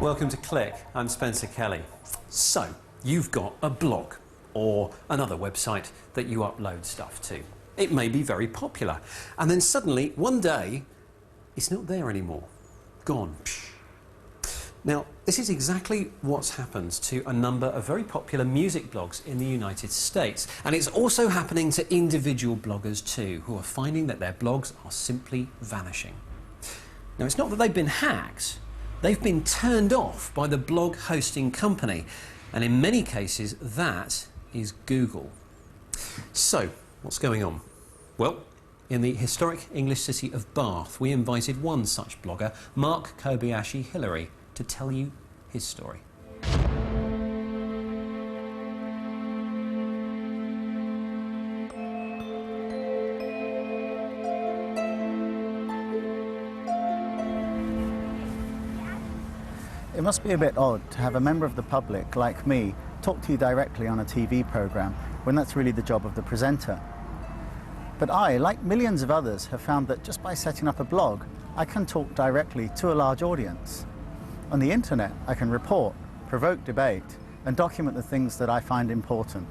Welcome to Click. I'm Spencer Kelly. So, you've got a blog or another website that you upload stuff to. It may be very popular, and then suddenly, one day, it's not there anymore. Gone. Now, this is exactly what's happened to a number of very popular music blogs in the United States. And it's also happening to individual bloggers too, who are finding that their blogs are simply vanishing. Now, it's not that they've been hacked. They've been turned off by the blog hosting company, and in many cases that is Google. So, what's going on? Well, in the historic English city of Bath, we invited one such blogger, Mark Kobayashi-Hillary, to tell you his story. It must be a bit odd to have a member of the public, like me, talk to you directly on a TV programme when that's really the job of the presenter. But I, like millions of others, have found that just by setting up a blog, I can talk directly to a large audience. On the internet, I can report, provoke debate, and document the things that I find important.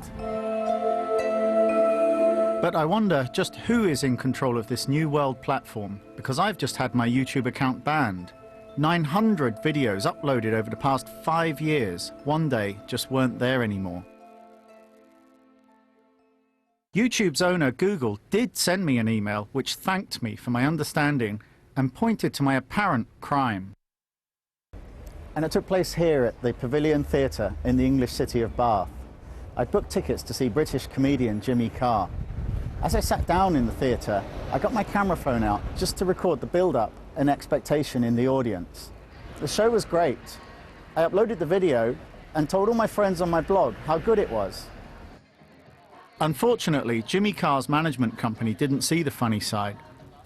But I wonder just who is in control of this new world platform, because I've just had my YouTube account banned. 900 videos uploaded over the past 5 years, one day just weren't there anymore. YouTube's owner, Google, did send me an email which thanked me for my understanding and pointed to my apparent crime. And it took place here at the Pavilion Theatre in the English city of Bath. I'd booked tickets to see British comedian Jimmy Carr. As I sat down in the theatre, I got my camera phone out just to record the build-up and expectation in the audience. The show was great. I uploaded the video and told all my friends on my blog how good it was. Unfortunately, Jimmy Carr's management company didn't see the funny side.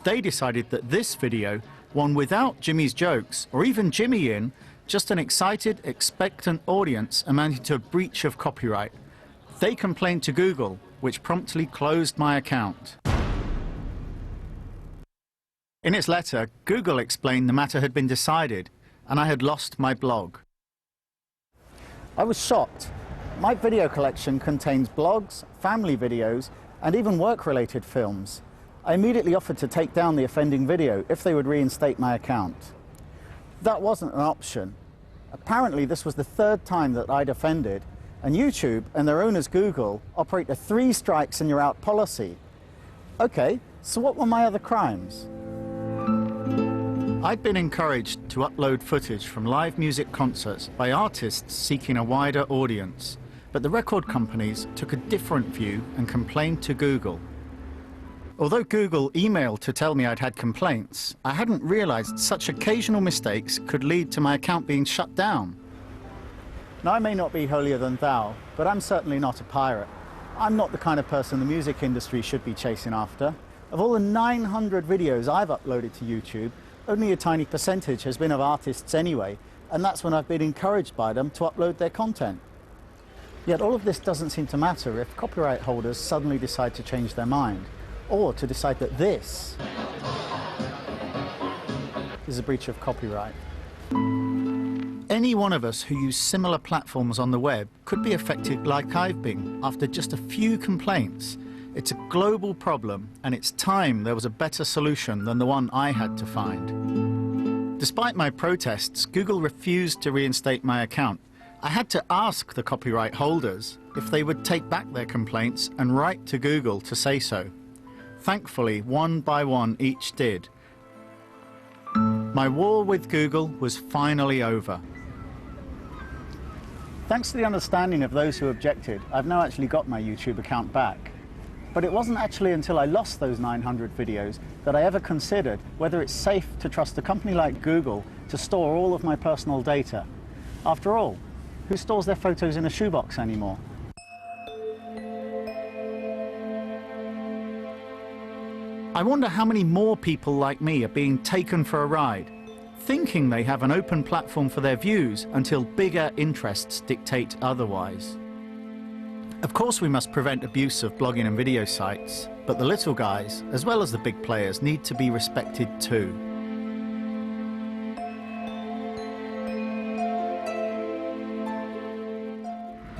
They decided that this video, one without Jimmy's jokes, or even Jimmy in, just an excited, expectant audience, amounted to a breach of copyright. They complained to Google, which promptly closed my account. In its letter, Google explained the matter had been decided, and I had lost my blog. I was shocked. My video collection contains blogs, family videos, and even work-related films. I immediately offered to take down the offending video if they would reinstate my account. That wasn't an option. Apparently, this was the third time that I'd offended, and YouTube and their owners Google operate a 3 strikes and you're out policy. Okay, so what were my other crimes? I'd been encouraged to upload footage from live music concerts by artists seeking a wider audience, but the record companies took a different view and complained to Google. Although Google emailed to tell me I'd had complaints, I hadn't realized such occasional mistakes could lead to my account being shut down. Now, I may not be holier than thou, but I'm certainly not a pirate. I'm not the kind of person the music industry should be chasing after. Of all the 900 videos I've uploaded to YouTube, only a tiny percentage has been of artists anyway, and that's when I've been encouraged by them to upload their content. Yet all of this doesn't seem to matter if copyright holders suddenly decide to change their mind, or to decide that this is a breach of copyright. Any one of us who use similar platforms on the web could be affected like I've been after just a few complaints. It's a global problem, and it's time there was a better solution than the one I had to find. Despite my protests, Google refused to reinstate my account. I had to ask the copyright holders if they would take back their complaints and write to Google to say so. Thankfully, one by one each did. My war with Google was finally over. Thanks to the understanding of those who objected, I've now actually got my YouTube account back. But it wasn't actually until I lost those 900 videos that I ever considered whether it's safe to trust a company like Google to store all of my personal data. After all, who stores their photos in a shoebox anymore? I wonder how many more people like me are being taken for a ride, thinking they have an open platform for their views until bigger interests dictate otherwise. Of course we must prevent abuse of blogging and video sites, but the little guys, as well as the big players, need to be respected too.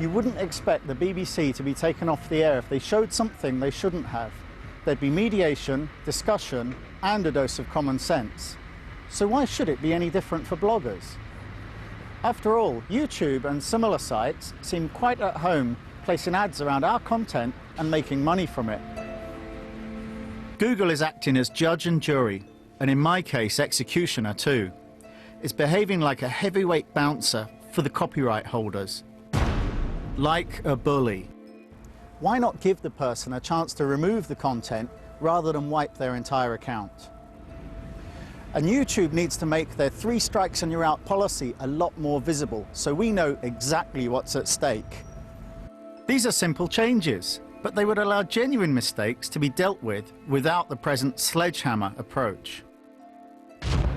You wouldn't expect the BBC to be taken off the air if they showed something they shouldn't have. There'd be mediation, discussion, and a dose of common sense. So why should it be any different for bloggers? After all, YouTube and similar sites seem quite at home placing ads around our content and making money from it. Google is acting as judge and jury, and in my case, executioner too. It's behaving like a heavyweight bouncer for the copyright holders. Like a bully. Why not give the person a chance to remove the content rather than wipe their entire account? And YouTube needs to make their 3 strikes and you're out policy a lot more visible, so we know exactly what's at stake. These are simple changes, but they would allow genuine mistakes to be dealt with without the present sledgehammer approach.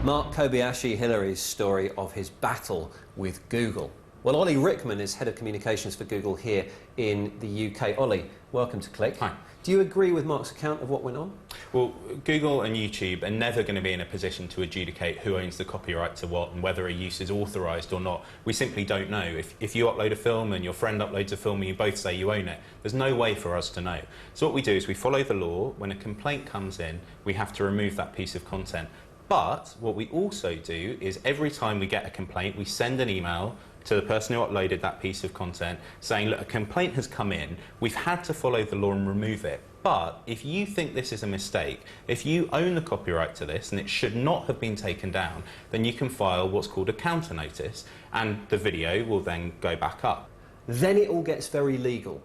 Mark Kobayashi-Hillary's story of his battle with Google. Well, Ollie Rickman is Head of Communications for Google here in the UK. Ollie, welcome to Click. Hi. Do you agree with Mark's account of what went on? Well, Google and YouTube are never going to be in a position to adjudicate who owns the copyright to what and whether a use is authorised or not. We simply don't know. If you upload a film and your friend uploads a film and you both say you own it, there's no way for us to know. So what we do is we follow the law. When a complaint comes in, we have to remove that piece of content. But what we also do is every time we get a complaint, we send an email to the person who uploaded that piece of content saying, look, a complaint has come in, we've had to follow the law and remove it. But if you think this is a mistake, if you own the copyright to this and it should not have been taken down, then you can file what's called a counter notice and the video will then go back up. Then it all gets very legal,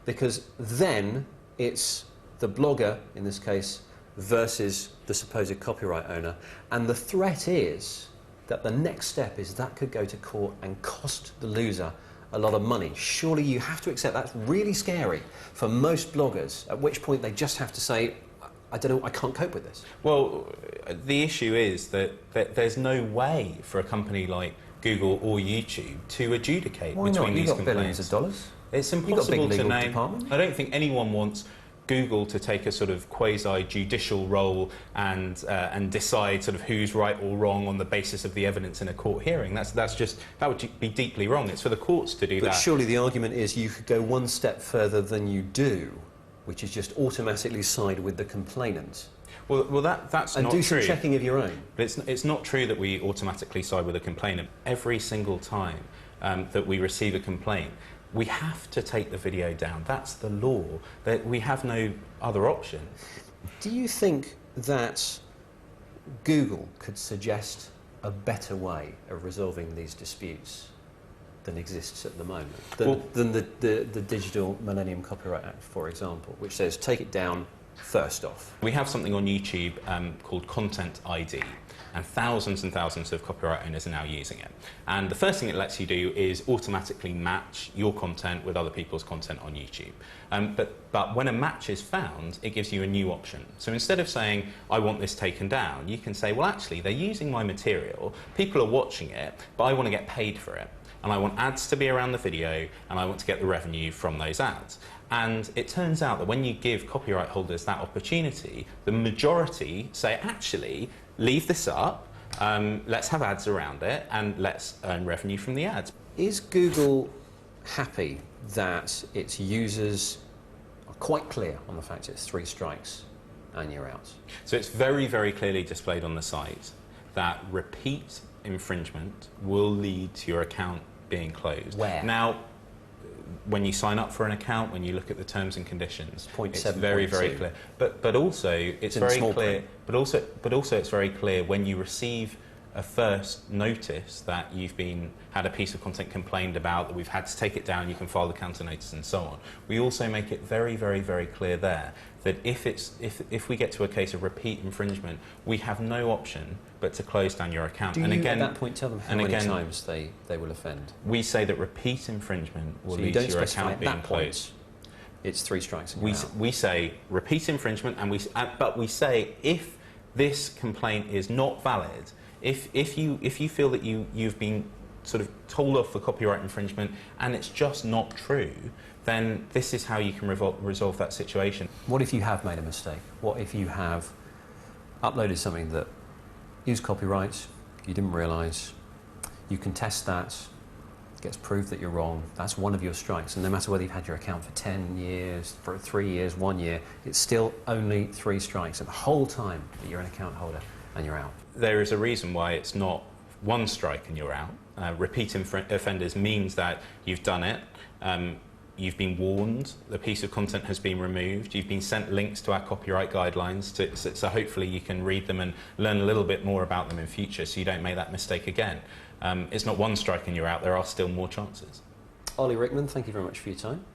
because then it's the blogger, in this case, versus the supposed copyright owner, and the threat is that the next step is that could go to court and cost the loser a lot of money. Surely you have to accept that's really scary for most bloggers, at which point they just have to say, I don't know, I can't cope with this. Well, the issue is that there's no way for a company like Google or YouTube to adjudicate Why between not? these You've got complaints. billions of dollars. It's You've got a impossible big to legal know. department. I don't think anyone wants Google to take a sort of quasi-judicial role and decide sort of who's right or wrong on the basis of the evidence in a court hearing. That would be deeply wrong. It's for the courts to do that. But surely the argument is you could go one step further than you do, which is just automatically side with the complainant. Well, that's and not do true. some checking of your own. But it's not true that we automatically side with a complainant. Every single time that we receive a complaint, we have to take the video down. That's the law. That we have no other option. Do you think that Google could suggest a better way of resolving these disputes than exists at the moment? Than the Digital Millennium Copyright Act, for example, which says take it down first off. We have something on YouTube called Content ID, and thousands of copyright owners are now using it. And the first thing it lets you do is automatically match your content with other people's content on YouTube. But when a match is found, it gives you a new option. So instead of saying, I want this taken down, you can say, well, actually, they're using my material, people are watching it, but I want to get paid for it. And I want ads to be around the video, and I want to get the revenue from those ads. And it turns out that when you give copyright holders that opportunity, the majority say, actually, leave this up, let's have ads around it, and let's earn revenue from the ads. Is Google happy that its users are quite clear on the fact it's 3 strikes and you're out? So it's very, very clearly displayed on the site that repeat infringement will lead to your account being closed. Where? Now, when you sign up for an account, when you look at the terms and conditions, it's 0.7, very, very 0.2. clear. But also it's very clear. But also it's very clear when you receive a first notice that you've had a piece of content complained about, that we've had to take it down, you can file the counter notice and so on. We also make it very, very, very clear there that if we get to a case of repeat infringement, we have no option but to close down your account. Do you and again, at that point tell them how many times they will offend? We say that repeat infringement will So lead to your account being closed. It's 3 strikes and We you're out. we say repeat infringement, but we say if this complaint is not valid, if you feel that you've been sort of told off for copyright infringement and it's just not true, then this is how you can resolve that situation. What if you have made a mistake? What if you have uploaded something that used copyright, you didn't realise, you contest that, gets proved that you're wrong, that's one of your strikes. And no matter whether you've had your account for 10 years, for 3 years, 1 year, it's still only 3 strikes at the whole time that you're an account holder and you're out. There is a reason why it's not 1 strike and you're out. Repeat offenders means that you've done it, you've been warned, the piece of content has been removed, you've been sent links to our copyright guidelines, so hopefully you can read them and learn a little bit more about them in future so you don't make that mistake again. It's not 1 strike and you're out, there are still more chances. Ollie Rickman, thank you very much for your time.